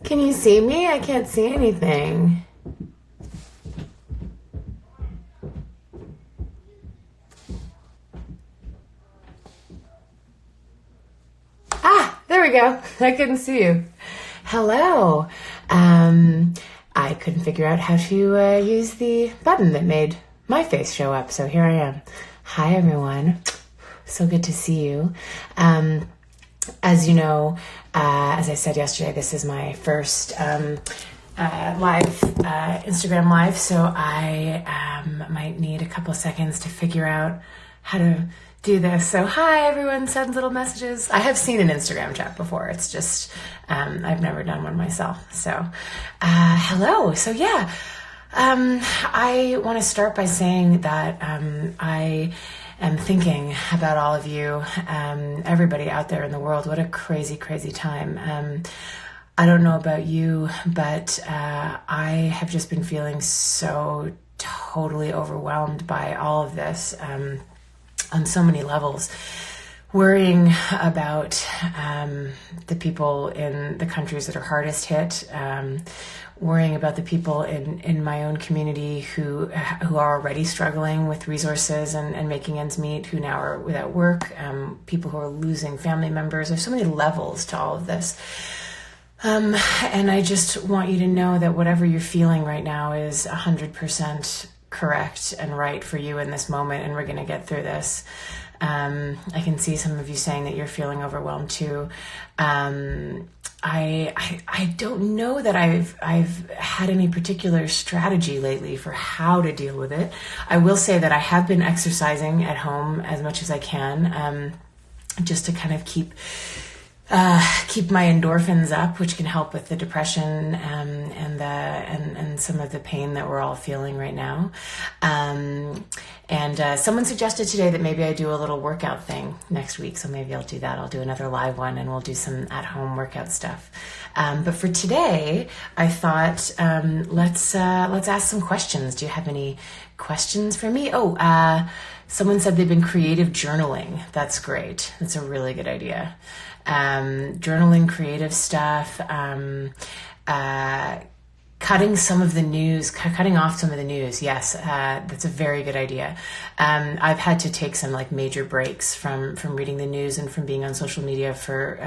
Can you see me? I can't see anything. There we go. I couldn't see you. Hello. I couldn't figure out how to use the button that made my face show up, so here I am. Hi, everyone. So good to see you. As you know, as I said yesterday, this is my first Instagram live, so I might need a couple seconds to figure out how to do this. So hi, everyone sends little messages. I have seen an Instagram chat before. It's just, I've never done one myself. So, hello. So yeah, I want to start by saying that, I am thinking about all of you, everybody out there in the world. What a crazy, crazy time. I don't know about you, but, I have just been feeling so totally overwhelmed by all of this, on so many levels, worrying about the people in the countries that are hardest hit, worrying about the people in my own community who are already struggling with resources and making ends meet, who now are without work, people who are losing family members. There's so many levels to all of this. And I just want you to know that whatever you're feeling right now is 100% correct and right for you in this moment, and we're going to get through this. I can see some of you saying that you're feeling overwhelmed too. I don't know that I've had any particular strategy lately for how to deal with it. I will say that I have been exercising at home as much as I can, just to kind of keep my endorphins up, which can help with the depression and some of the pain that we're all feeling right now. And someone suggested today that maybe I do a little workout thing next week, so maybe I'll do that. I'll do another live one, and we'll do some at-home workout stuff. But for today, I thought let's ask some questions. Do you have any questions for me? Someone said they've been creative journaling. That's great. That's a really good idea. Journaling creative stuff, cutting off some of the news. Yes, that's a very good idea. I've had to take some major breaks from reading the news and from being on social media for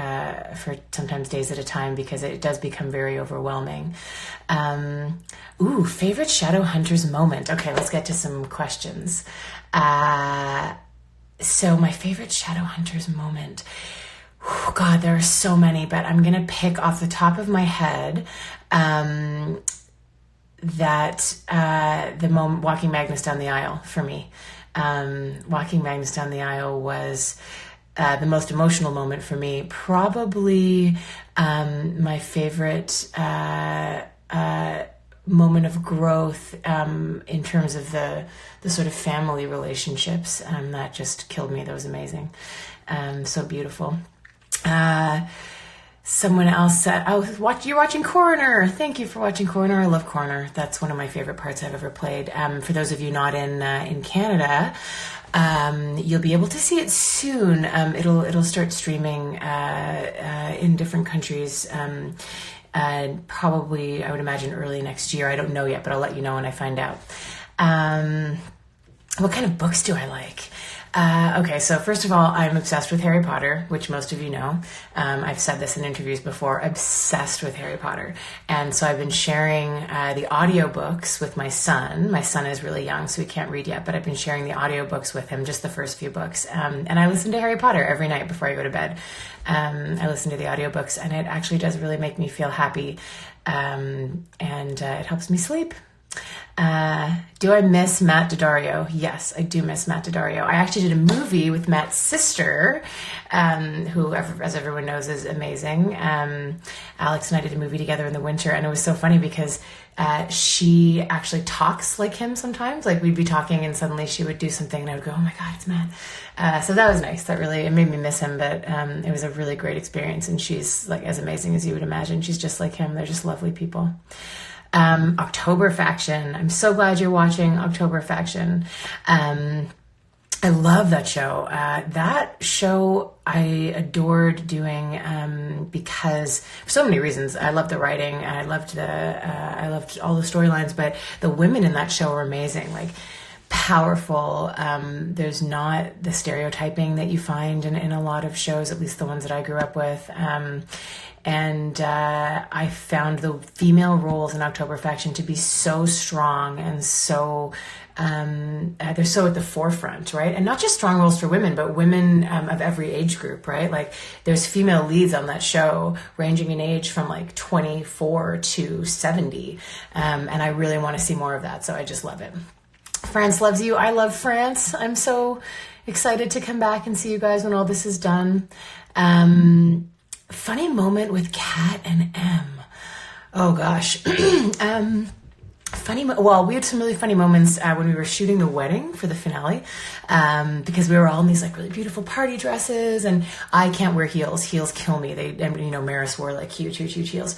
sometimes days at a time, because it does become very overwhelming. Favorite shadow hunters moment. Okay, let's get to some questions. So my favorite shadow hunters moment. God, there are so many, but I'm going to pick off the top of my head that the moment walking Magnus down the aisle for me. Walking Magnus down the aisle was the most emotional moment for me. Probably my favorite moment of growth in terms of the sort of family relationships. That just killed me. That was amazing. So beautiful. Someone else said, you're watching Coroner. Thank you for watching Coroner. I love Coroner. That's one of my favorite parts I've ever played. For those of you not in Canada, you'll be able to see it soon. It'll start streaming in different countries, probably, I would imagine, early next year. I don't know yet, but I'll let you know when I find out. What kind of books do I like? Okay, so first of all, I'm obsessed with Harry Potter, which most of you know. I've said this in interviews before, obsessed with Harry Potter. And so I've been sharing the audiobooks with my son. My son is really young, so he can't read yet, but I've been sharing the audiobooks with him, just the first few books. And I listen to Harry Potter every night before I go to bed. I listen to the audiobooks, and it actually does really make me feel happy. And it helps me sleep. Do I miss Matt Daddario? Yes, I do miss Matt Daddario. I actually did a movie with Matt's sister, who, as everyone knows, is amazing. Alex and I did a movie together in the winter, and it was so funny because she actually talks like him sometimes. Like, we'd be talking and suddenly she would do something and I would go, oh my God, it's Matt. So that was nice. It made me miss him, but it was a really great experience, and she's as amazing as you would imagine. She's just like him. They're just lovely people. October Faction. I'm so glad you're watching October Faction. I love that show. That show I adored doing because for so many reasons. I loved the writing. I loved all the storylines. But the women in that show were amazing. Like powerful. There's not the stereotyping that you find in a lot of shows, at least the ones that I grew up with. And I found the female roles in October Faction to be so strong and so they're so at the forefront, right? And not just strong roles for women, but women of every age group, right? Like there's female leads on that show ranging in age from like 24 to 70. And I really want to see more of that. So I just love it. France loves you. I love France. I'm so excited to come back and see you guys when all this is done. Funny moment with Kat and M. Oh gosh. Well, we had some really funny moments when we were shooting the wedding for the finale, because we were all in these like really beautiful party dresses, and I can't wear heels. Heels kill me. Maris wore like huge heels.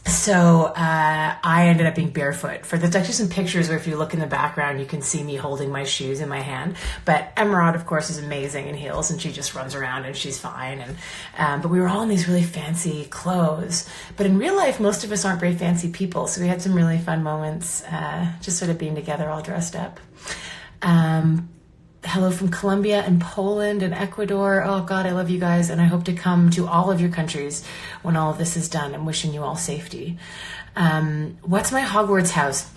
So I ended up being barefoot. There's actually some pictures where if you look in the background, you can see me holding my shoes in my hand. But Emerald, of course, is amazing in heels, and she just runs around and she's fine. And but we were all in these really fancy clothes. But in real life, most of us aren't very fancy people. So we had some really fun moments, just sort of being together, all dressed up. Hello from Colombia and Poland and Ecuador. Oh God, I love you guys. And I hope to come to all of your countries when all of this is done. I'm wishing you all safety. What's my Hogwarts house?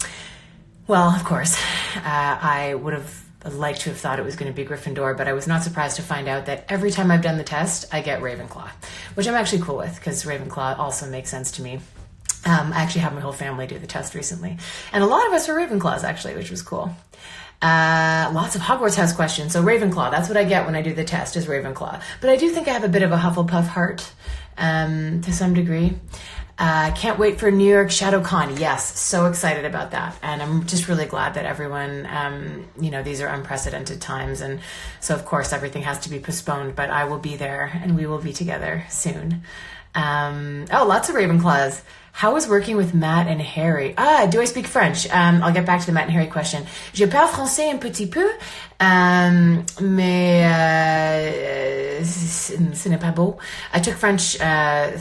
Well, of course, I would have liked to have thought it was going to be Gryffindor, but I was not surprised to find out that every time I've done the test, I get Ravenclaw, which I'm actually cool with because Ravenclaw also makes sense to me. I actually had my whole family do the test recently. And a lot of us were Ravenclaws actually, which was cool. Lots of Hogwarts house questions. So Ravenclaw, that's what I get when I do the test, is Ravenclaw. But I do think I have a bit of a Hufflepuff heart, to some degree. Can't wait for New York ShadowCon. Yes, so excited about that. And I'm just really glad that everyone, these are unprecedented times. And so, of course, everything has to be postponed. But I will be there, and we will be together soon. Lots of Ravenclaws. How was working with Matt and Harry? Do I speak French? I'll get back to the Matt and Harry question. Je parle français un petit peu, mais ce n'est pas beau. I took French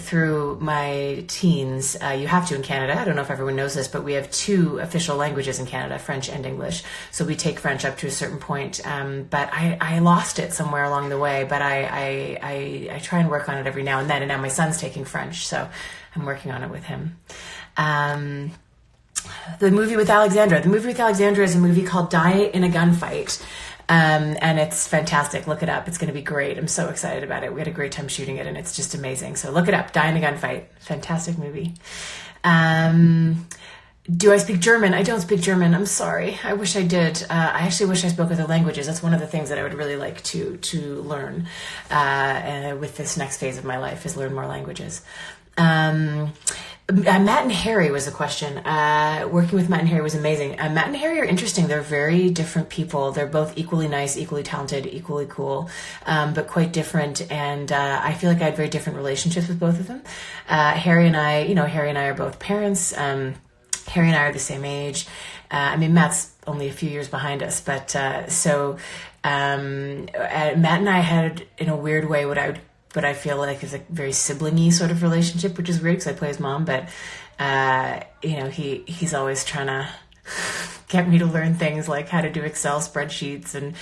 through my teens. You have to in Canada. I don't know if everyone knows this, but we have 2 official languages in Canada, French and English. So we take French up to a certain point. But I lost it somewhere along the way. But I try and work on it every now and then. And now my son's taking French, so I'm working on it with him. The movie with Alexandra. The movie with Alexandra is a movie called Die in a Gunfight. And it's fantastic. Look it up. It's going to be great. I'm so excited about it. We had a great time shooting it, and it's just amazing. So look it up. Die in a Gunfight. Fantastic movie. Do I speak German? I don't speak German. I'm sorry. I wish I did. I actually wish I spoke other languages. That's one of the things that I would really like to learn with this next phase of my life, is learn more languages. Matt and Harry was a question. Working with Matt and Harry was amazing. Matt and Harry are interesting. They're very different people. They're both equally nice, equally talented, equally cool, but quite different. And I feel like I had very different relationships with both of them. Harry and I are both parents. Harry and I are the same age. Matt's only a few years behind us, but Matt and I had, in a weird way, what I feel like is a very sibling-y sort of relationship, which is weird because I play his mom, but he's always trying to get me to learn things like how to do Excel spreadsheets, and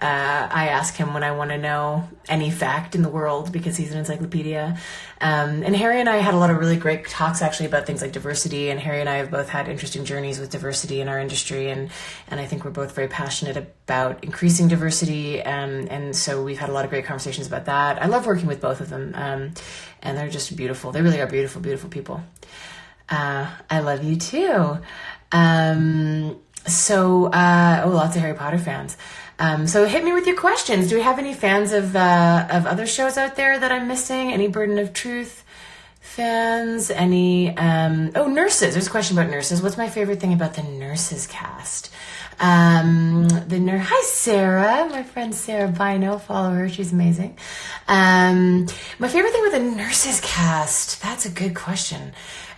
I ask him when I want to know any fact in the world because he's an encyclopedia. And Harry and I had a lot of really great talks actually about things like diversity, and Harry and I have both had interesting journeys with diversity in our industry, and I think we're both very passionate about increasing diversity, and so we've had a lot of great conversations about that. I love working with both of them, and they're just beautiful. They really are beautiful, beautiful people. I love you too. Lots of Harry Potter fans. So hit me with your questions. Do we have any fans of other shows out there that I'm missing? Any Burden of Truth fans? Any, nurses. There's a question about nurses. What's my favorite thing about the Nurses cast? Hi, Sarah. My friend Sarah Bino. Follow her. She's amazing. My favorite thing with the Nurses cast. That's a good question.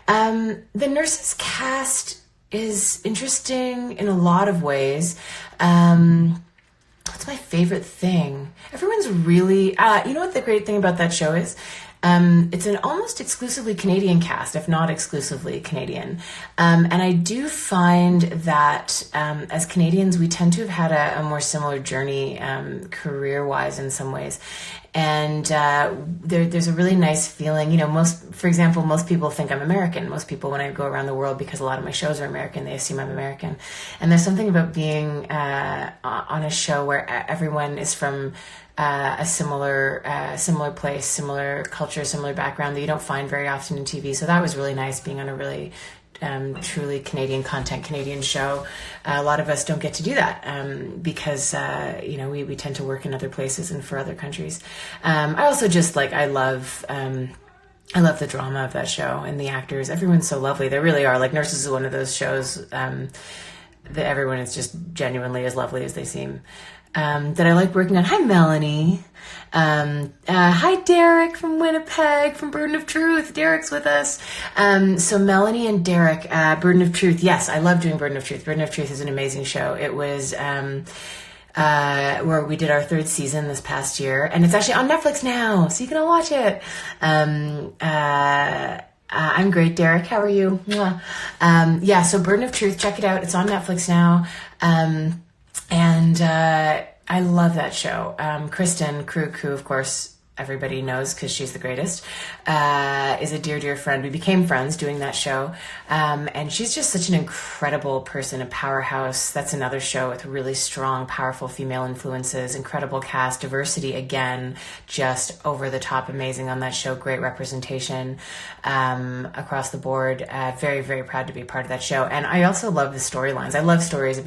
The Nurses cast is interesting in a lot of ways. what's my favorite thing? Everyone's really, you know what the great thing about that show is? It's an almost exclusively Canadian cast, if not exclusively Canadian. And I do find that as Canadians, we tend to have had a more similar journey career-wise in some ways. And there's a really nice feeling, you know, for example, most people think I'm American. Most people, when I go around the world, because a lot of my shows are American, they assume I'm American. And there's something about being on a show where everyone is from a similar place, similar culture, similar background that you don't find very often in TV. So that was really nice, being on a really truly Canadian content, Canadian show. A lot of us don't get to do that because, you know, we tend to work in other places and for other countries. I also just I love the drama of that show and the actors. Everyone's so lovely. They really are. Like, Nurses is one of those shows that everyone is just genuinely as lovely as they seem. That I like working on. Hi, Melanie. Hi, Derek from Winnipeg, from Burden of Truth. Derek's with us. So Melanie and Derek, Burden of Truth. Yes, I love doing Burden of Truth. Burden of Truth is an amazing show. It was where we did our 3rd season this past year, and it's actually on Netflix now, so you can all watch it. I'm great, Derek. How are you? Yeah, so Burden of Truth, check it out. It's on Netflix now. And I love that show. Kristen Krug, who of course everybody knows because she's the greatest, is a dear, dear friend. We became friends doing that show. And she's just such an incredible person, a powerhouse. That's another show with really strong, powerful female influences, incredible cast, diversity again, just over the top amazing on that show. Great representation across the board. Very, very proud to be a part of that show. And I also love the storylines. I love stories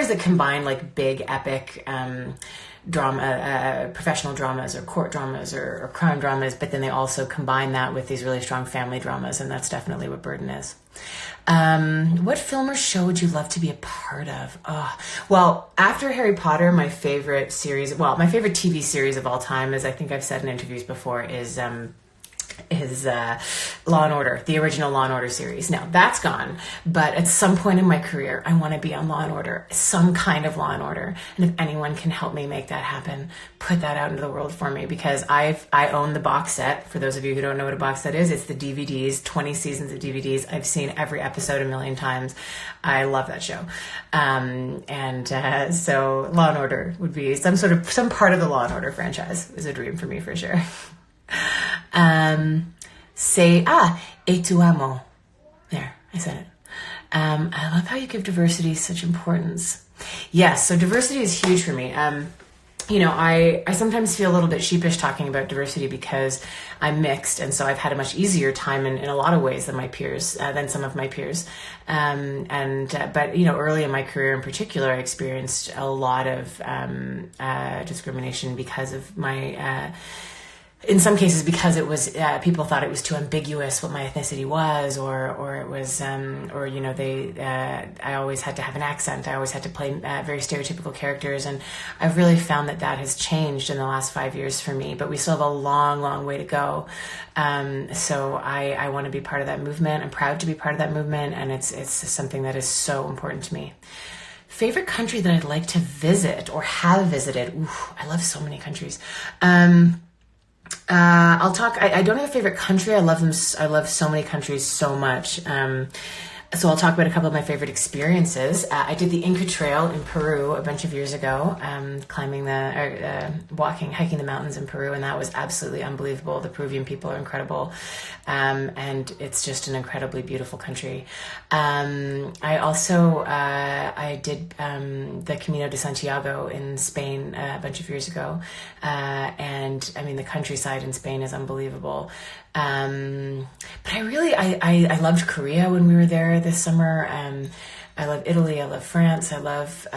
that combine like big, epic, drama, professional dramas or court dramas or crime dramas, but then they also combine that with these really strong family dramas, and that's definitely what Burden is. What film or show would you love to be a part of? Well, after Harry Potter, my favorite TV series of all time, as I think I've said in interviews before, is Law and Order, the original Law and Order series. Now that's gone, but at some point in my career, I want to be on Law and Order, some kind of Law and Order. And if anyone can help me make that happen, put that out into the world for me, because I own the box set. For those of you who don't know what a box set is, it's the DVDs, 20 seasons of DVDs. I've seen every episode a million times. I love that show. So Law and Order would be some part of the Law and Order franchise is a dream for me for sure. E tu amo. There, I said it. I love how you give diversity such importance. Yes, so diversity is huge for me. You know, I sometimes feel a little bit sheepish talking about diversity because I'm mixed, and so I've had a much easier time in a lot of ways than some of my peers. But you know, early in my career in particular, I experienced a lot of discrimination because of my in some cases because it was people thought it was too ambiguous what my ethnicity was, or it was or you know, I always had to have an accent. I always had to play very stereotypical characters, and I've really found that has changed in the last 5 years for me, but we still have a long way to go. So I want to be part of that movement. I'm proud to be part of that movement, and it's something that is so important to me. Favorite country that I'd like to visit or have visited? Ooh, I love so many countries. I'll talk. I don't have a favorite country. I love them. I love so many countries so much. So I'll talk about a couple of my favorite experiences. I did the Inca Trail in Peru a bunch of years ago, hiking the mountains in Peru, and that was absolutely unbelievable. The Peruvian people are incredible, and it's just an incredibly beautiful country. I also I did the Camino de Santiago in Spain a bunch of years ago, and I mean, the countryside in Spain is unbelievable. But I loved Korea when we were there this summer. I love Italy. I love France. I love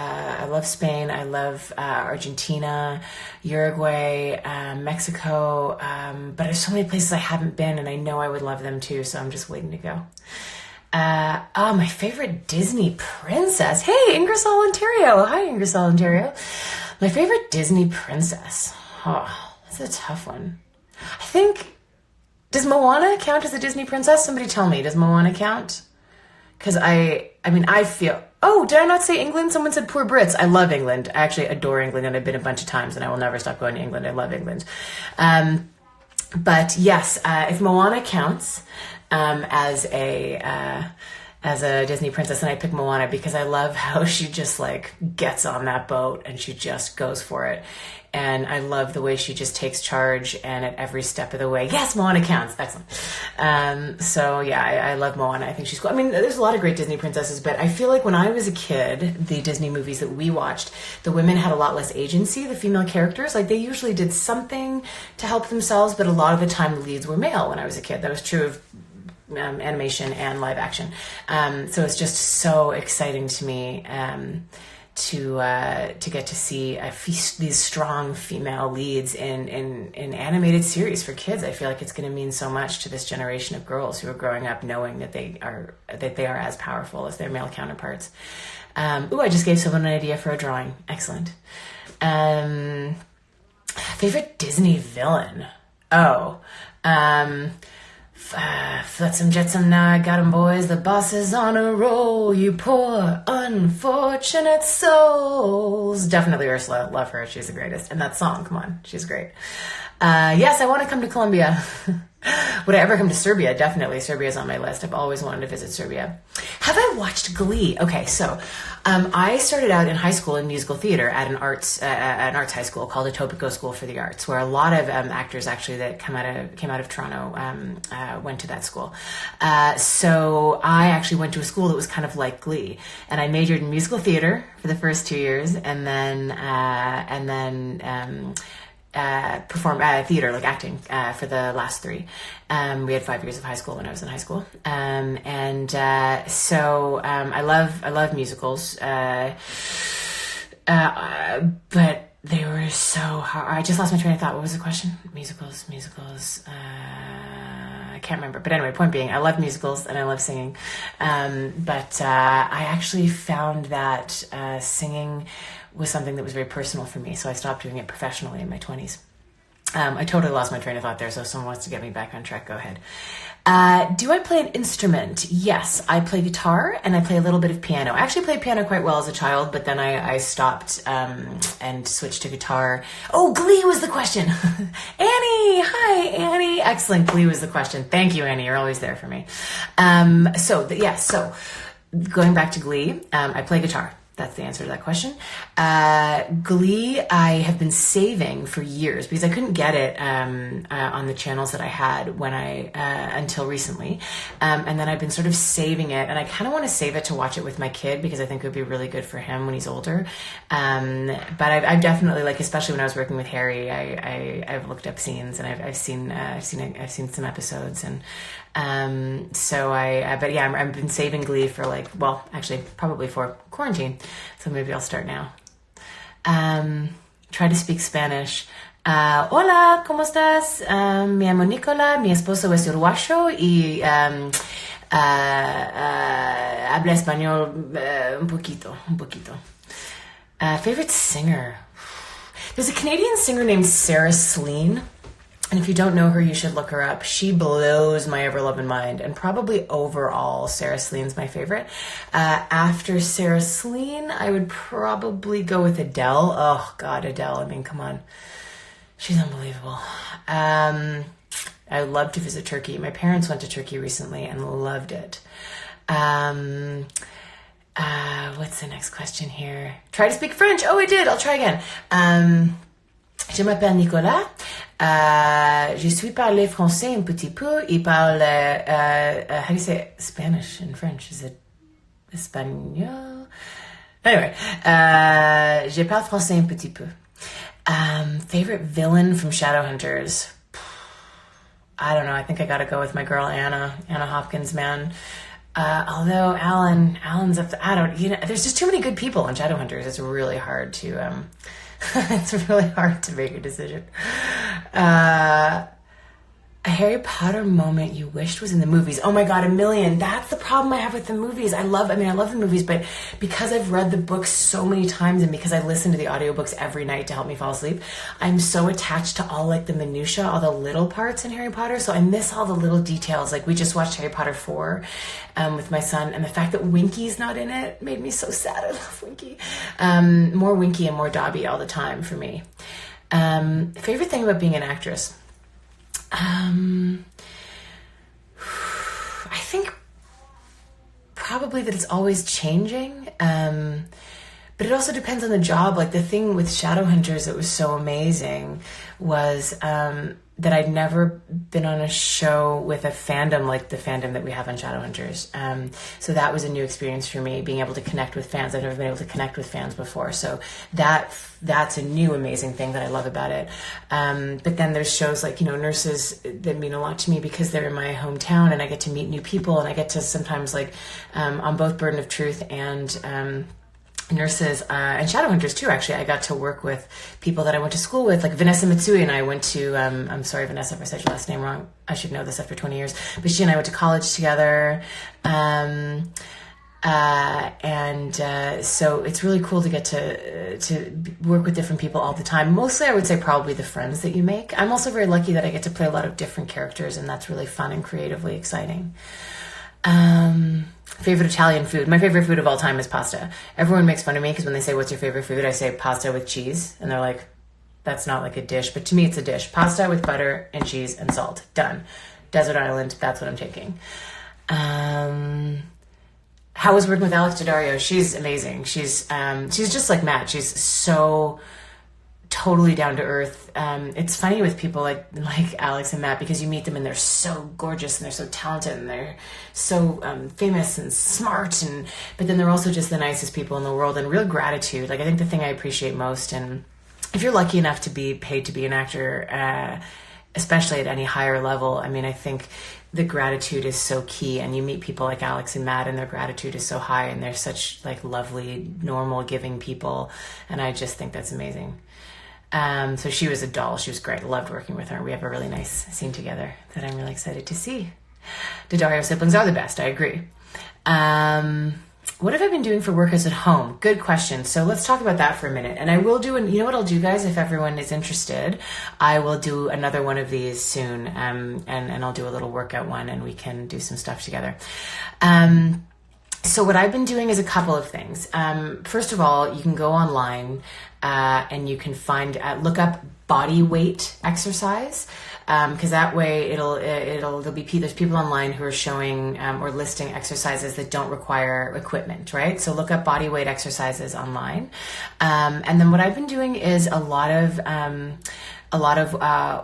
Spain. I love Argentina, Uruguay, Mexico. But there's so many places I haven't been, and I know I would love them too. So I'm just waiting to go. My favorite Disney princess. Hey, Ingersoll, Ontario. Hi, Ingersoll, Ontario. My favorite Disney princess. Oh, that's a tough one. I think. Does Moana count as a Disney princess? Somebody tell me, does Moana count? Because I feel, Oh, did I not say England? Someone said poor Brits. I love England. I actually adore England, and I've been a bunch of times, and I will never stop going to England. I love England. But yes, if Moana counts as a Disney princess, and I pick Moana because I love how she just like gets on that boat and she just goes for it. And I love the way she just takes charge and at every step of the way. Yes, Moana counts. Excellent. So yeah, I love Moana. I think she's cool. I mean, there's a lot of great Disney princesses, but I feel like when I was a kid, the Disney movies that we watched, the women had a lot less agency, the female characters. Like they usually did something to help themselves, but a lot of the time the leads were male when I was a kid. That was true of animation and live action. So it's just so exciting to me to get to see these strong female leads in animated series for kids. I feel like it's going to mean so much to this generation of girls who are growing up knowing that they are as powerful as their male counterparts. I just gave someone an idea for a drawing. Excellent. Favorite Disney villain? Flotsam jetsam, now I got 'em boys. The boss is on a roll. You poor unfortunate souls. Definitely Ursula. Love her. She's the greatest. And that song, come on, she's great. Yes, I want to come to Colombia. Would I ever come to Serbia? Definitely. Serbia's on my list. I've always wanted to visit Serbia. Have I watched Glee? Okay, so I started out in high school in musical theater at an arts high school called Etobicoke School for the Arts, where a lot of actors actually that came out of Toronto went to that school. So I actually went to a school that was kind of like Glee, and I majored in musical theater for the first 2 years, and then perform theater, like acting, for the last 3. We had 5 years of high school when I was in high school. So I love musicals. But they were so hard. I just lost my train of thought. What was the question? Musicals. I can't remember. But anyway, point being, I love musicals and I love singing. But I actually found that singing was something that was very personal for me. So I stopped doing it professionally in my 20s. I totally lost my train of thought there. So if someone wants to get me back on track, go ahead. Do I play an instrument? Yes, I play guitar and I play a little bit of piano. I actually played piano quite well as a child, but then I stopped and switched to guitar. Oh, Glee was the question. Annie, hi, Annie. Excellent. Glee was the question. Thank you, Annie. You're always there for me. So going back to Glee, I play guitar. That's the answer to that question. Glee, I have been saving for years because I couldn't get it on the channels that I had when until recently. And then I've been sort of saving it, and I kind of want to save it to watch it with my kid because I think it would be really good for him when he's older. But I've definitely, like, especially when I was working with Harry, I've looked up scenes and I've seen some episodes, and but yeah, I've been saving Glee for probably for quarantine. So maybe I'll start now. Try to speak Spanish. Hola, ¿cómo estás? Me llamo Nicola, mi esposo es uruguayo y habla español un poquito. Favorite singer? There's a Canadian singer named Sarah Slean. And if you don't know her, you should look her up. She blows my ever-loving mind. And probably overall, Sarah Slean's my favorite. After Sarah Slean, I would probably go with Adele. Oh, God, Adele. I mean, come on. She's unbelievable. I would love to visit Turkey. My parents went to Turkey recently and loved it. What's the next question here? Try to speak French. Oh, I did. I'll try again. Je m'appelle Nicolas. Je suis parlé français un petit peu. Il parle, how do you say Spanish in French? Is it espagnol? Anyway, je parle français un petit peu. Favorite villain from Shadowhunters? I don't know. I think I gotta go with my girl Anna Hopkins, man. Although Alan's up to, there's just too many good people in Shadowhunters. It's really hard to, it's really hard to make a decision. A Harry Potter moment you wished was in the movies. Oh my God, a million. That's the problem I have with the movies. I love the movies, but because I've read the books so many times and because I listen to the audiobooks every night to help me fall asleep, I'm so attached to all like the minutia, all the little parts in Harry Potter. So I miss all the little details. Like we just watched Harry Potter 4 with my son, and the fact that Winky's not in it made me so sad. I love Winky. More Winky and more Dobby all the time for me. Favorite thing about being an actress? I think probably that it's always changing. But it also depends on the job. Like the thing with Shadowhunters that was so amazing was that I'd never been on a show with a fandom like the fandom that we have on Shadowhunters. So that was a new experience for me, being able to connect with fans. I've never been able to connect with fans before. So that's a new amazing thing that I love about it. But then there's shows like, Nurses that mean a lot to me because they're in my hometown and I get to meet new people, and I get to sometimes like on both Burden of Truth and Nurses and Shadowhunters too, actually. I got to work with people that I went to school with, like Vanessa Mitsui and I went to, I'm sorry, Vanessa, if I said your last name wrong. I should know this after 20 years. But she and I went to college together. So it's really cool to get to work with different people all the time. Mostly, I would say probably the friends that you make. I'm also very lucky that I get to play a lot of different characters, and that's really fun and creatively exciting. Favorite Italian food. My favorite food of all time is pasta. Everyone makes fun of me because when they say, what's your favorite food? I say pasta with cheese. And they're like, that's not like a dish. But to me, it's a dish. Pasta with butter and cheese and salt. Done. Desert island. That's what I'm taking. How was working with Alex Daddario? She's amazing. She's just like Matt. She's so totally down to earth. It's funny with people like Alex and Matt because you meet them and they're so gorgeous and they're so talented and they're so famous and smart, but then they're also just the nicest people in the world, and real gratitude. Like I think the thing I appreciate most, and if you're lucky enough to be paid to be an actor, especially at any higher level, I mean, I think the gratitude is so key, and you meet people like Alex and Matt and their gratitude is so high and they're such like lovely, normal, giving people, and I just think that's amazing. So she was a doll. She was great. Loved working with her. We have a really nice scene together that I'm really excited to see. Daddario siblings are the best. I agree. What have I been doing for workouts at home? Good question. So let's talk about that for a minute. And I will do, you know what I'll do, guys, if everyone is interested, I will do another one of these soon. And I'll do a little workout one and we can do some stuff together. So what I've been doing is a couple of things. First of all, you can go online and you can look up body weight exercise, because that way there's people online who are showing or listing exercises that don't require equipment, right? So look up body weight exercises online. And then what I've been doing is a lot of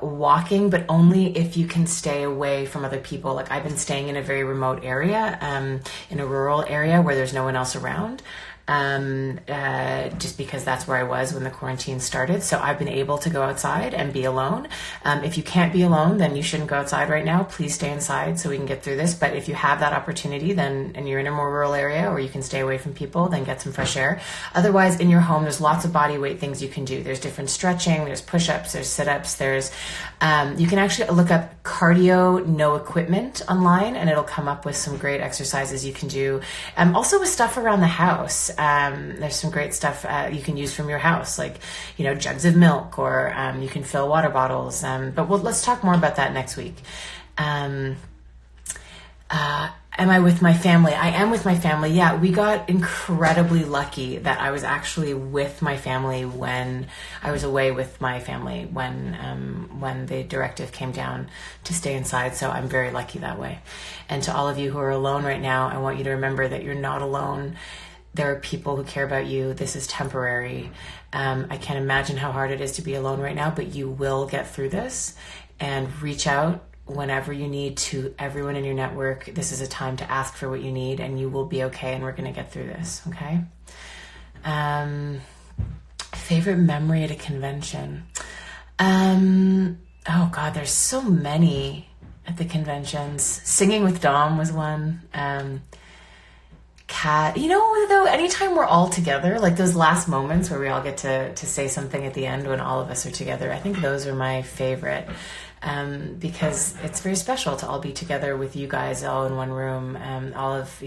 walking, but only if you can stay away from other people. Like I've been staying in a very remote area, in a rural area where there's no one else around. Just because that's where I was when the quarantine started. So I've been able to go outside and be alone. If you can't be alone, then you shouldn't go outside right now. Please stay inside so we can get through this. But if you have that opportunity, and you're in a more rural area or you can stay away from people, then get some fresh air. Otherwise, in your home, there's lots of body weight things you can do. There's different stretching, there's push-ups, there's sit-ups, you can actually look up cardio no equipment online and it'll come up with some great exercises you can do. Also with stuff around the house. There's some great stuff you can use from your house, like, jugs of milk, or you can fill water bottles. But let's talk more about that next week. Am I with my family? I am with my family. Yeah, we got incredibly lucky that I was actually with my family when I was away with my family when the directive came down to stay inside. So I'm very lucky that way. And to all of you who are alone right now, I want you to remember that you're not alone. There are people who care about you. This is temporary. I can't imagine how hard it is to be alone right now, but you will get through this, and reach out whenever you need to everyone in your network. This is a time to ask for what you need, and you will be okay, and we're going to get through this, okay? Favorite memory at a convention? Oh God, there's so many at the conventions. Singing with Dom was one. Though, anytime we're all together, like those last moments where we all get to say something at the end when all of us are together, I think those are my favorite. because it's very special to all be together with you guys all in one room, all of,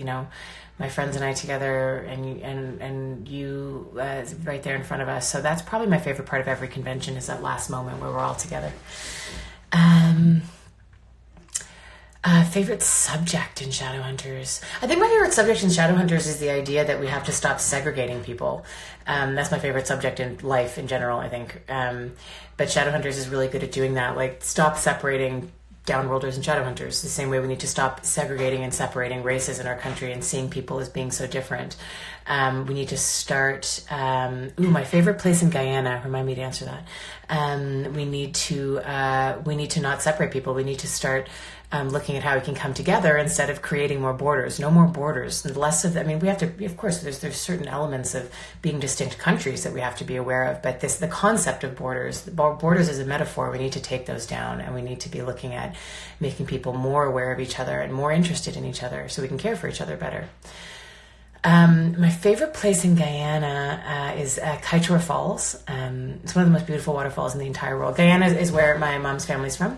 my friends and I together, and you right there in front of us. So that's probably my favorite part of every convention, is that last moment where we're all together. Favorite subject in Shadowhunters? I think my favorite subject in Shadowhunters is the idea that we have to stop segregating people. That's my favorite subject in life in general, I think. But Shadowhunters is really good at doing that. Like, stop separating Downworlders and Shadowhunters, the same way we need to stop segregating and separating races in our country and seeing people as being so different. We need to start, my favorite place in Guyana, remind me to answer that. We need to not separate people. We need to start looking at how we can come together instead of creating more borders. No more borders. Less of that. I mean, we have to, of course, there's certain elements of being distinct countries that we have to be aware of, but the concept of borders is a metaphor. We need to take those down, and we need to be looking at making people more aware of each other and more interested in each other so we can care for each other better. My favorite place in Guyana is Kaieteur Falls. It's one of the most beautiful waterfalls in the entire world. Guyana is where my mom's family's from.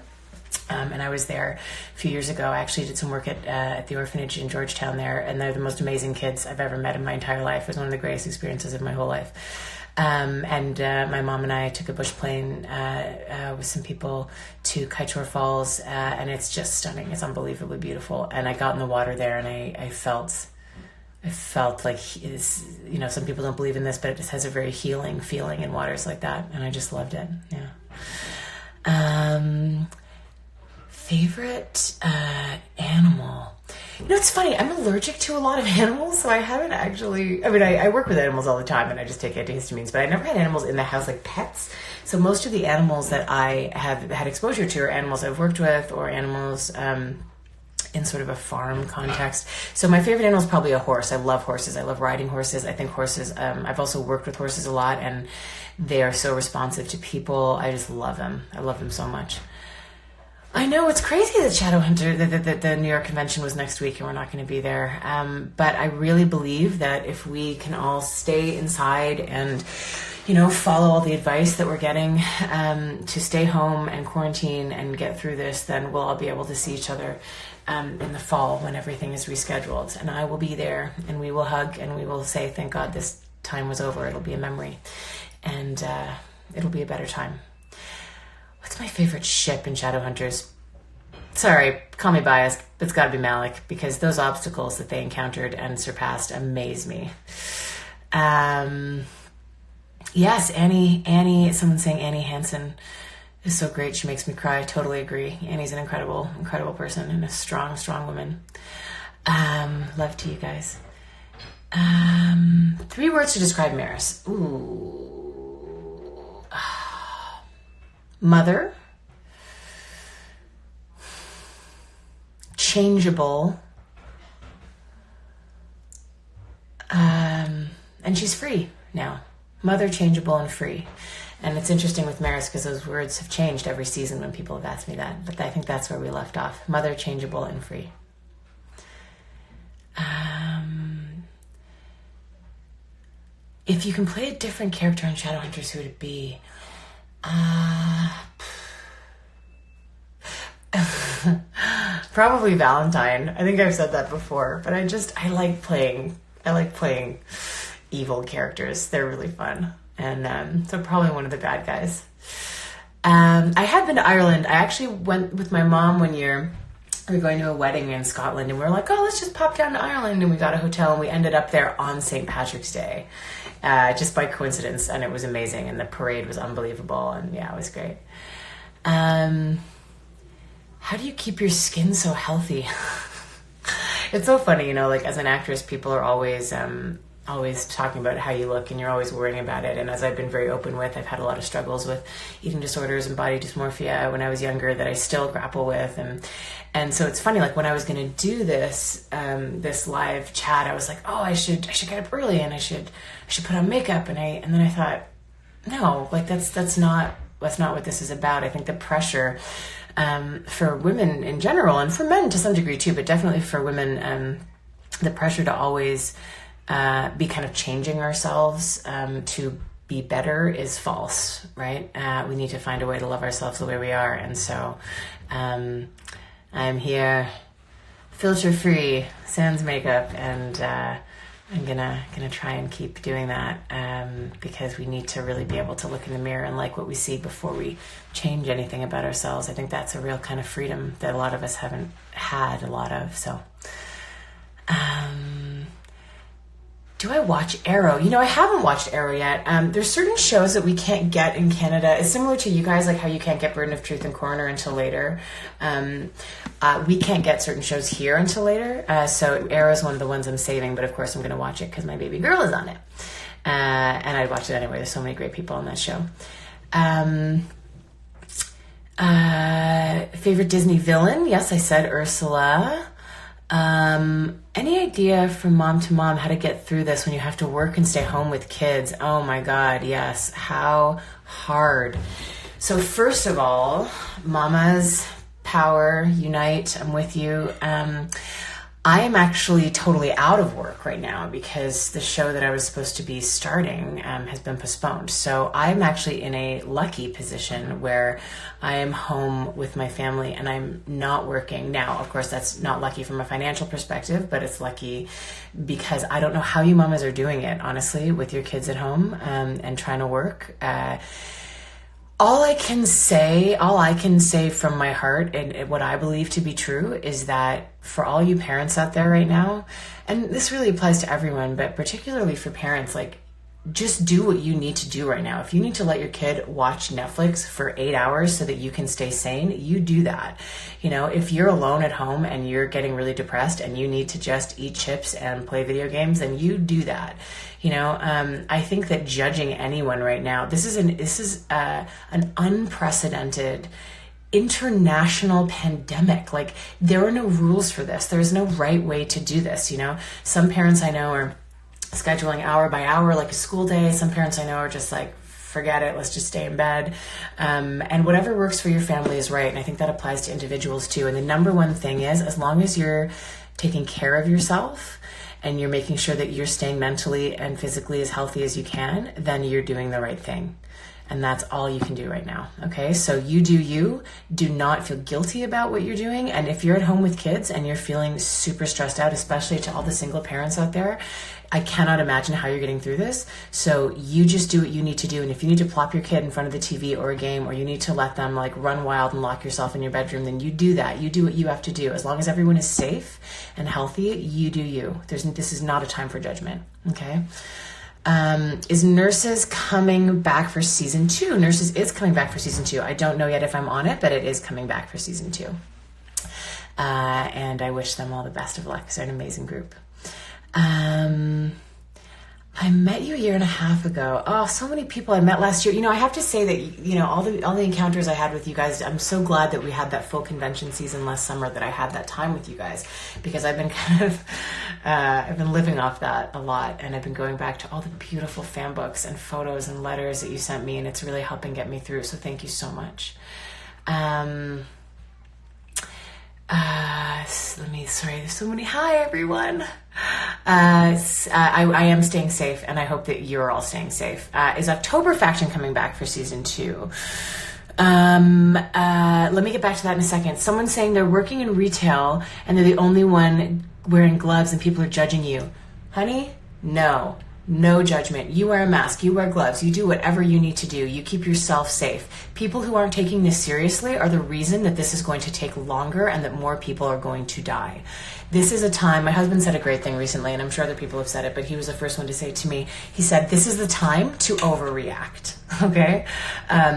And I was there a few years ago. I actually did some work at the orphanage in Georgetown there, and they're the most amazing kids I've ever met in my entire life. It was one of the greatest experiences of my whole life. My mom and I took a bush plane with some people to Kaieteur Falls, and it's just stunning. It's unbelievably beautiful. And I got in the water there, and I felt like, some people don't believe in this, but it just has a very healing feeling in waters like that, and I just loved it. Yeah. Favorite animal? It's funny. I'm allergic to a lot of animals, so I haven't actually... I work with animals all the time, and I just take antihistamines, but I never had animals in the house, like pets. So most of the animals that I have had exposure to are animals I've worked with, or animals in sort of a farm context. So my favorite animal is probably a horse. I love horses. I love riding horses. I think horses... I've also worked with horses a lot, and they are so responsive to people. I just love them. I love them so much. I know, it's crazy that Shadowhunter, that the New York convention was next week and we're not going to be there. But I really believe that if we can all stay inside and, follow all the advice that we're getting to stay home and quarantine and get through this, then we'll all be able to see each other in the fall when everything is rescheduled. And I will be there, and we will hug, and we will say, thank God this time was over. It'll be a memory, and it'll be a better time. What's my favorite ship in Shadowhunters? Sorry, call me biased, but it's got to be Malik, because those obstacles that they encountered and surpassed amaze me. Yes, Annie, someone's saying Annie Hansen is so great. She makes me cry. I totally agree. Annie's an incredible, incredible person and a strong, strong woman. Love to you guys. 3 words to describe Maris. Ooh. Mother, changeable, and she's free now. Mother, changeable, and free. And it's interesting with Maris because those words have changed every season when people have asked me that. But I think that's where we left off. Mother, changeable, and free. If you can play a different character on Shadowhunters, who would it be? Probably Valentine. I think I've said that before, but I like playing evil characters. They're really fun. And so probably one of the bad guys. I had been to Ireland. I actually went with my mom one year. We were going to a wedding in Scotland, and we were like, oh, let's just pop down to Ireland. And we got a hotel, and we ended up there on St. Patrick's Day, just by coincidence. And it was amazing, and the parade was unbelievable. And yeah, it was great. How do you keep your skin so healthy? It's so funny, like as an actress, people are always talking about how you look, and you're always worrying about it. And as I've been very open with, I've had a lot of struggles with eating disorders and body dysmorphia when I was younger that I still grapple with. And so it's funny, like when I was going to do this live chat, I was like, oh, I should get up early, and I should put on makeup. And then I thought, no, like that's not what this is about. I think the pressure for women in general, and for men to some degree too, but definitely for women, the pressure to always be kind of changing ourselves to be better is false, right? We need to find a way to love ourselves the way we are. And so I'm here filter free, sans makeup, and I'm gonna try and keep doing that because we need to really be able to look in the mirror and like what we see before we change anything about ourselves. I think that's a real kind of freedom that a lot of us haven't had a lot of. So do I watch Arrow? I haven't watched Arrow yet. There's certain shows that we can't get in Canada. It's similar to you guys, like how you can't get Burden of Truth and Coroner until later. We can't get certain shows here until later. So Arrow is one of the ones I'm saving, but of course I'm going to watch it because my baby girl is on it. And I'd watch it anyway. There's so many great people on that show. Favorite Disney villain? Yes, I said Ursula. Any idea from mom to mom how to get through this when you have to work and stay home with kids? Oh my God, yes. How hard. So first of all, mamas, power, unite. I'm with you. I am actually totally out of work right now because the show that I was supposed to be starting has been postponed. So I'm actually in a lucky position where I am home with my family and I'm not working. Now, of course, that's not lucky from a financial perspective, but it's lucky because I don't know how you mamas are doing it, honestly, with your kids at home and trying to work. All I can say from my heart and what I believe to be true is that for all you parents out there right now, and this really applies to everyone, but particularly for parents, like, just do what you need to do right now. If you need to let your kid watch Netflix for 8 hours so that you can stay sane, you do that. If you're alone at home and you're getting really depressed and you need to just eat chips and play video games, then you do that. I think that judging anyone right now, this is an unprecedented international pandemic. Like, there are no rules for this. There's no right way to do this. Some parents I know are scheduling hour by hour like a school day. Some parents I know are just like, forget it, let's just stay in bed. And whatever works for your family is right. And I think that applies to individuals too. And the number one thing is, as long as you're taking care of yourself and you're making sure that you're staying mentally and physically as healthy as you can, then you're doing the right thing. And that's all you can do right now. Okay. So you do you. Do not feel guilty about what you're doing. And if you're at home with kids and you're feeling super stressed out, especially to all the single parents out there, I cannot imagine how you're getting through this. So you just do what you need to do. And if you need to plop your kid in front of the TV or a game, or you need to let them like run wild and lock yourself in your bedroom, then you do that. You do what you have to do. As long as everyone is safe and healthy, you do you. This is not a time for judgment. Okay. Is Nurses coming back for season 2? Nurses is coming back for season 2. I don't know yet if I'm on it, but it is coming back for season 2. And I wish them all the best of luck because they're an amazing group. I met you a year and a half ago. Oh, so many people I met last year. I have to say that, all the encounters I had with you guys, I'm so glad that we had that full convention season last summer, that I had that time with you guys, because I've been I've been living off that a lot. And I've been going back to all the beautiful fan books and photos and letters that you sent me. And it's really helping get me through. So thank you so much. Sorry, there's so many. Hi, everyone. I am staying safe, and I hope that you're all staying safe. Is October Faction coming back for season 2? Let me get back to that in a second. Someone's saying they're working in retail, and they're the only one wearing gloves, and people are judging you. Honey, no. No judgment. You wear a mask, you wear gloves, you do whatever you need to do. You keep yourself safe. People who aren't taking this seriously are the reason that this is going to take longer and that more people are going to die. This is a time, my husband said a great thing recently, and I'm sure other people have said it, but he was the first one to say it to me. He said, this is the time to overreact. Okay?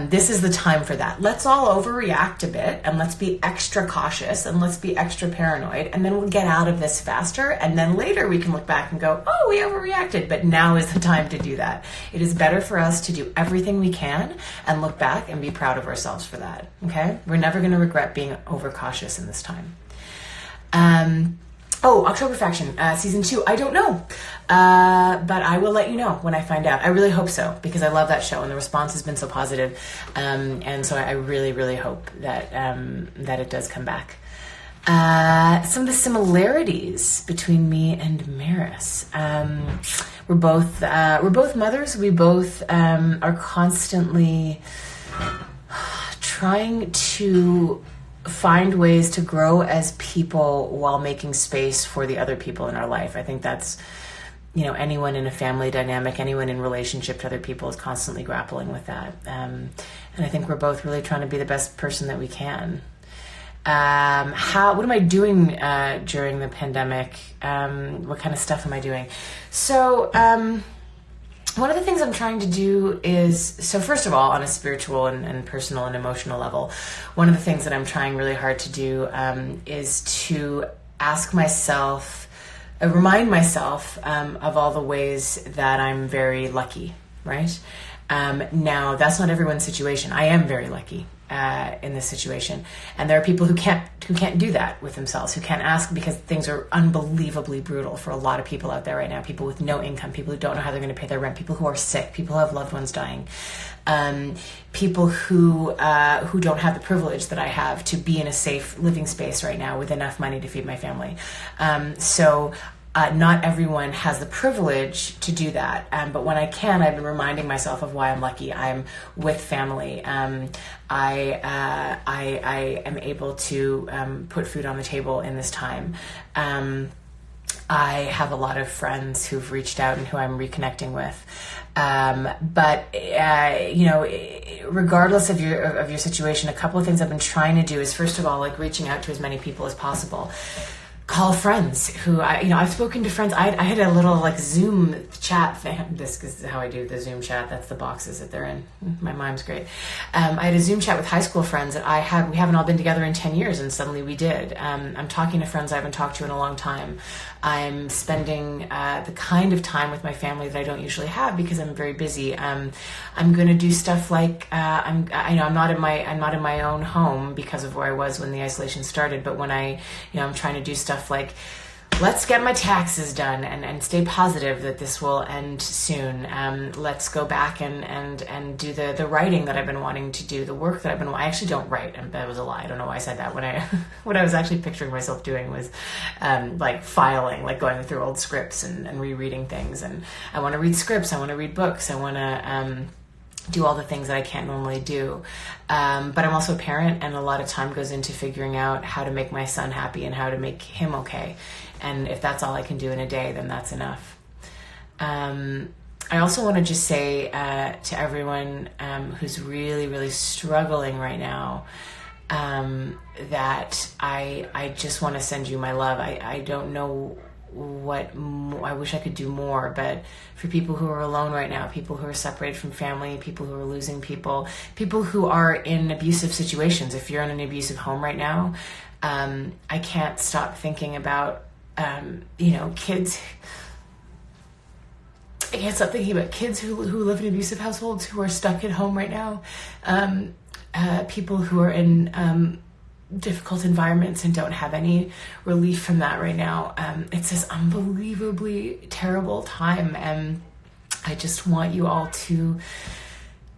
This is the time for that. Let's all overreact a bit, and let's be extra cautious, and let's be extra paranoid, and then we'll get out of this faster, and then later we can look back and go, oh, we overreacted, but now is the time to do that. It is better for us to do everything we can and look back and be proud of ourselves for that. Okay? We're never going to regret being overcautious in this time. October Faction, season 2. I don't know. But I will let you know when I find out. I really hope so, because I love that show and the response has been so positive. And so I really, really hope that, that it does come back. Some of the similarities between me and Maris. we're both mothers. We both are constantly trying to find ways to grow as people while making space for the other people in our life. I think that's, anyone in a family dynamic, anyone in relationship to other people is constantly grappling with that. And I think we're both really trying to be the best person that we can. What am I doing during the pandemic? What kind of stuff am I doing? So one of the things I'm trying to do is, first of all, on a spiritual and personal and emotional level, one of the things that I'm trying really hard to do is to remind myself of all the ways that I'm very lucky, right? Now, that's not everyone's situation. I am very lucky in this situation, and there are people who can't do that with themselves, who can't ask, because things are unbelievably brutal for a lot of people out there right now. People with no income, people who don't know how they're going to pay their rent, people who are sick, people who have loved ones dying, people who don't have the privilege that I have to be in a safe living space right now with enough money to feed my family. Not everyone has the privilege to do that, but when I can, I've been reminding myself of why I'm lucky. I'm with family. I am able to put food on the table in this time. I have a lot of friends who've reached out and who I'm reconnecting with. But regardless of your situation, a couple of things I've been trying to do is, first of all, like reaching out to as many people as possible. Call friends who I've spoken to friends. I had a little like Zoom chat thing. This is how I do the Zoom chat. That's the boxes that they're in. My mime's great. I had a Zoom chat with high school friends that we haven't all been together in 10 years, and suddenly we did. I'm talking to friends I haven't talked to in a long time. I'm spending the kind of time with my family that I don't usually have because I'm very busy. I'm going to do stuff like I'm not in my own home because of where I was when the isolation started. But when I'm trying to do stuff like, let's get my taxes done and stay positive that this will end soon. Let's go back and do the writing that I've been wanting to do, the work that I actually don't write. And that was a lie. I don't know why I said that. What I was actually picturing myself doing was like filing, like going through old scripts and rereading things. And I want to read scripts. I want to read books. I want to do all the things that I can't normally do. But I'm also a parent, and a lot of time goes into figuring out how to make my son happy and how to make him okay. And if that's all I can do in a day, then that's enough. I also want to just say to everyone who's really, really struggling right now, that I just want to send you my love. I don't know what I wish I could do more, but for people who are alone right now, people who are separated from family, people who are losing people who are in abusive situations. If you're in an abusive home right now, I can't stop thinking about kids. I can't stop thinking about kids who live in abusive households, who are stuck at home right now, people who are in difficult environments and don't have any relief from that right now. It's this unbelievably terrible time, and I just want you all to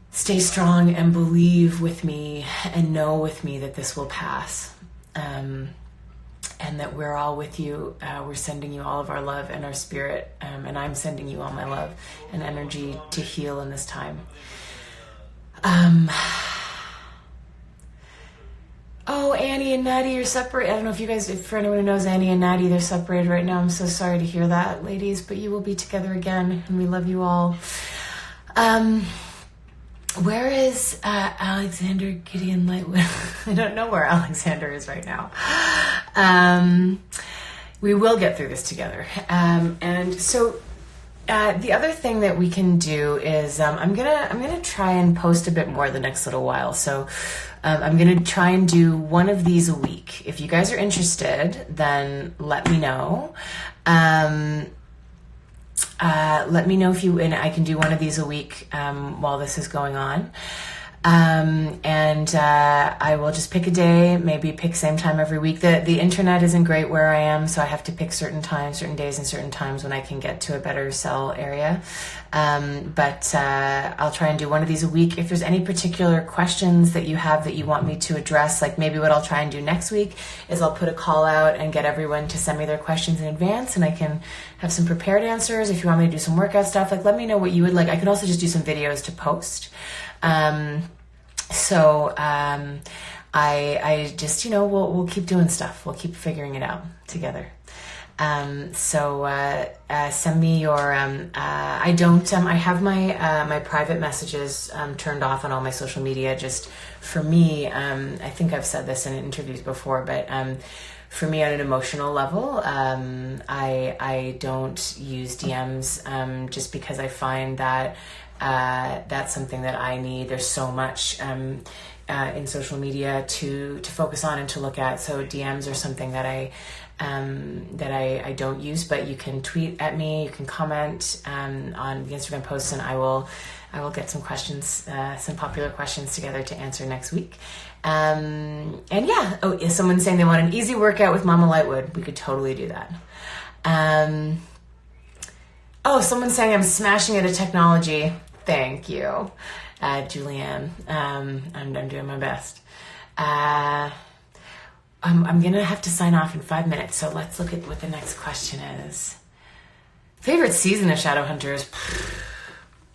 stay strong and believe with me and know with me that this will pass, and that we're all with you. We're sending you all of our love and our spirit, and I'm sending you all my love and energy to heal in this time. Oh, Annie and Natty are separated. I don't know if you guys, for anyone who knows Annie and Natty, they're separated right now. I'm so sorry to hear that, ladies, but you will be together again, and we love you all. Where is Alexander Gideon Lightwood? I don't know where Alexander is right now. We will get through this together. And so the other thing that we can do is I'm gonna try and post a bit more the next little while. So I'm gonna try and do one of these a week. If you guys are interested, then let me know. Let me know and I can do one of these a week while this is going on. And I will just pick a day, maybe pick same time every week. The internet isn't great where I am, so I have to pick certain times, certain days, and certain times when I can get to a better cell area. But I'll try and do one of these a week. If there's any particular questions that you have that you want me to address, like maybe what I'll try and do next week is I'll put a call out and get everyone to send me their questions in advance, and I can have some prepared answers. If you want me to do some workout stuff, like let me know what you would like. I can also just do some videos to post. I just, we'll keep doing stuff. We'll keep figuring it out together. Send me your, I have my private messages, turned off on all my social media. Just for me, I think I've said this in interviews before, but, for me on an emotional level, I don't use DMs, just because I find that, that's something that I need. There's so much, in social media to focus on and to look at. So DMs are something that I don't use, but you can tweet at me, you can comment on the Instagram posts, and I will get some questions, some popular questions together to answer next week. Is someone saying they want an easy workout with Mama Lightwood? We could totally do that. Someone's saying I'm smashing at a technology. Thank you, Julianne. I'm doing my best. I'm going to have to sign off in 5 minutes, so let's look at what the next question is. Favorite season of Shadowhunters?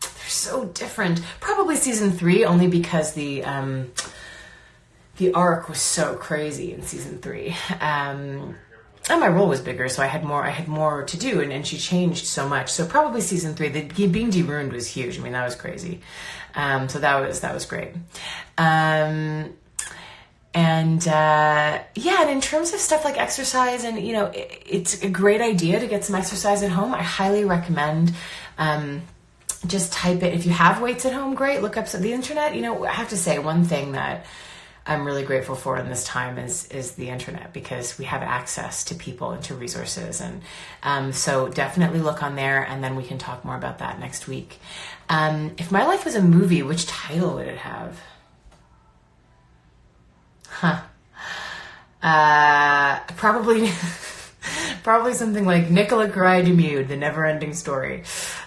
They're so different. Probably season 3, only because the arc was so crazy in season 3. And my role was bigger, so I had more to do, and she changed so much. So probably season 3, being de-ruined was huge. I mean, that was crazy. So that was great. And in terms of stuff like exercise, and it's a great idea to get some exercise at home. I highly recommend just type it. If you have weights at home, great. Look up the internet. I have to say one thing that I'm really grateful for in this time is the internet, because we have access to people and to resources. And so definitely look on there, and then we can talk more about that next week. If my life was a movie, which title would it have? Probably something like Nicola Correia-Damude, The Never-Ending Story.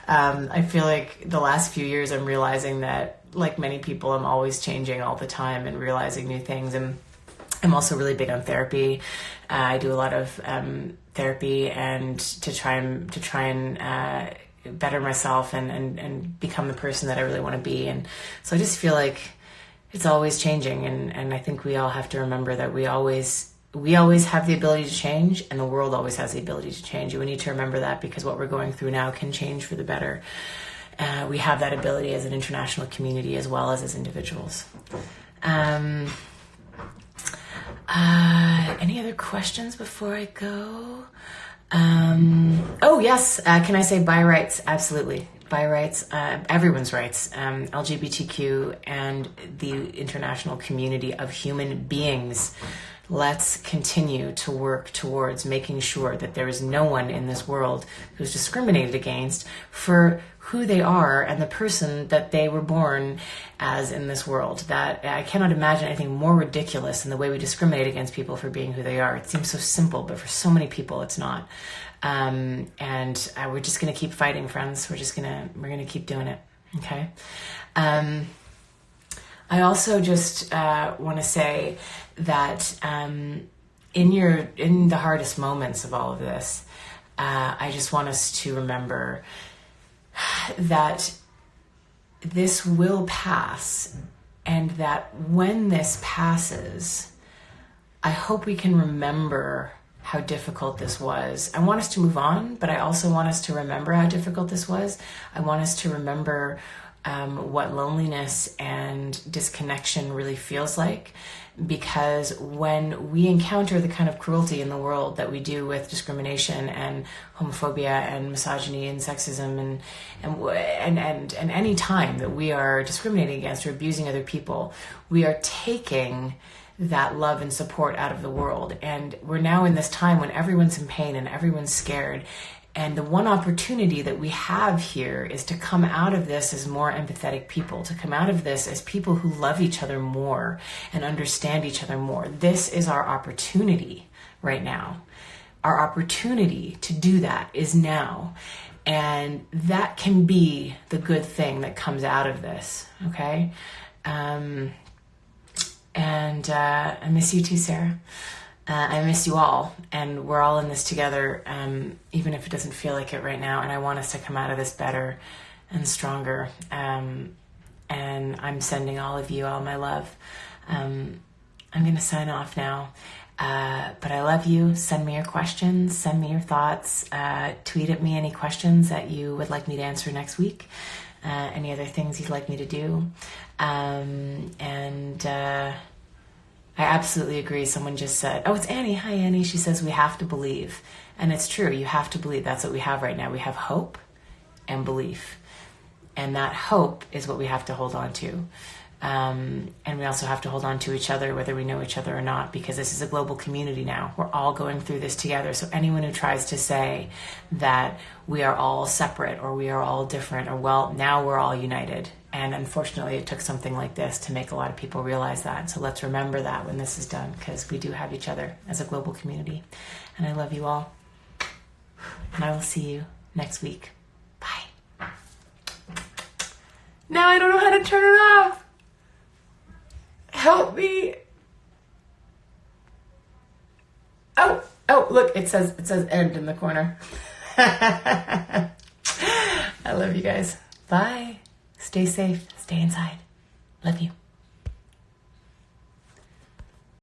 I feel like the last few years I'm realizing that, like many people, I'm always changing all the time and realizing new things. And I'm also really big on therapy. I do a lot of therapy, and to try and better myself and become the person that I really want to be. And so I just feel like it's always changing, and I think we all have to remember that we always have the ability to change, and the world always has the ability to change. And we need to remember that, because what we're going through now can change for the better. We have that ability as an international community as well as individuals. Any other questions before I go? Yes. Can I say bi rights? Absolutely. Bi rights, everyone's rights, LGBTQ, and the international community of human beings. Let's continue to work towards making sure that there is no one in this world who's discriminated against for who they are and the person that they were born as in this world. That I cannot imagine anything more ridiculous than the way we discriminate against people for being who they are. It seems so simple, but for so many people it's not. And we're just going to keep fighting, friends. We're going to keep doing it. Okay. I also just want to say that in the hardest moments of all of this, I just want us to remember that this will pass, and that when this passes, I hope we can remember how difficult this was. I want us to move on, but I also want us to remember how difficult this was. I want us to remember what loneliness and disconnection really feels like, because when we encounter the kind of cruelty in the world that we do with discrimination and homophobia and misogyny and sexism and any time that we are discriminating against or abusing other people, we are taking that love and support out of the world. And we're now in this time when everyone's in pain and everyone's scared, And the one opportunity that we have here is to come out of this as more empathetic people, to come out of this as people who love each other more and understand each other more. This is our opportunity right now. Our opportunity to do that is now. And that can be the good thing that comes out of this, okay? I miss you too, Sarah. I miss you all, and we're all in this together, even if it doesn't feel like it right now. And I want us to come out of this better and stronger. And I'm sending all of you all my love. I'm going to sign off now. But I love you. Send me your questions. Send me your thoughts. Tweet at me any questions that you would like me to answer next week. Any other things you'd like me to do. I absolutely agree. Someone just said, oh, it's Annie. Hi, Annie. She says, we have to believe. And it's true. You have to believe. That's what we have right now. We have hope and belief. And that hope is what we have to hold on to. And we also have to hold on to each other, whether we know each other or not, because this is a global community now. We're all going through this together. So anyone who tries to say that we are all separate or we are all different, or well, now we're all united. And unfortunately, it took something like this to make a lot of people realize that. So let's remember that when this is done, because we do have each other as a global community. And I love you all. And I will see you next week. Bye. Now I don't know how to turn it off. Help me. Oh, look, it says end in the corner. I love you guys. Bye. Stay safe. Stay inside. Love you.